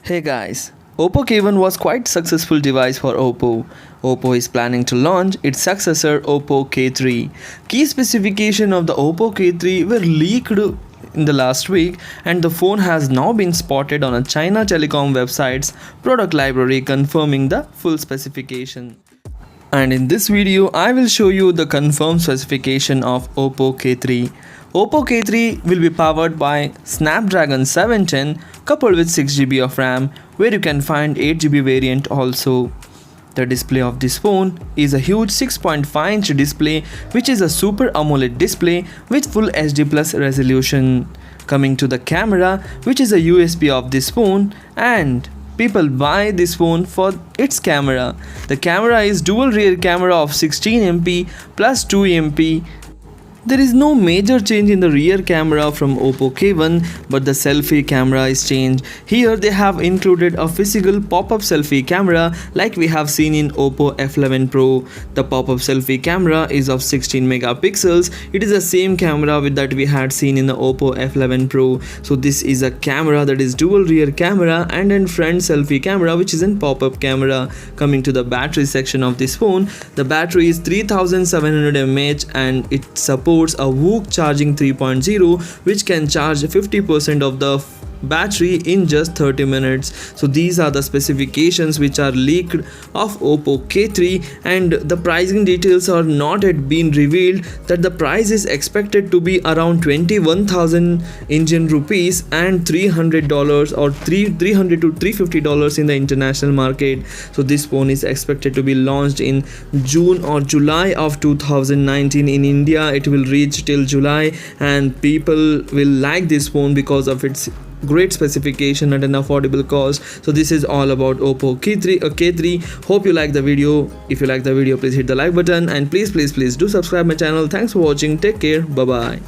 Hey guys, OPPO K1 was quite successful device for OPPO. OPPO is planning to launch its successor OPPO K3. Key specifications of the OPPO K3 were leaked in the last week, and the phone has now been spotted on a China telecom website's product library confirming the full specification. And in this video, I will show you the confirmed specification of OPPO K3. OPPO K3 will be powered by Snapdragon 710 coupled with 6GB of RAM, where you can find 8GB variant also. The display of this phone is a huge 6.5-inch display, which is a Super AMOLED display with full HD plus resolution. Coming to the camera, which is a USP of this phone, and people buy this phone for its camera. The camera is dual rear camera of 16MP plus 2MP. There is no major change in the rear camera from OPPO K1, but the selfie camera is changed. Here they have included a physical pop-up selfie camera like we have seen in OPPO F11 Pro. The pop-up selfie camera is of 16 megapixels. It is the same camera with that we had seen in the OPPO F11 Pro. So this is a camera that is dual rear camera and in front selfie camera, which is in pop-up camera. Coming to the battery section of this phone, the battery is 3700 mAh and it supports a WOOC charging 3.0, which can charge 50% of the battery in just 30 minutes. So these are the specifications which are leaked of OPPO K3, and the pricing details are not yet been revealed. That the price is expected to be around 21,000 Indian rupees and $300 or $300 to $350 in the international market. So this phone is expected to be launched in June or July of 2019. In India it will reach till July, and people will like this phone because of its great specification at an affordable cost. So this is all about OPPO K3. Hope you like the video. If you like the video, please hit the like button, and please do subscribe my channel. Thanks for watching. Take care. Bye bye.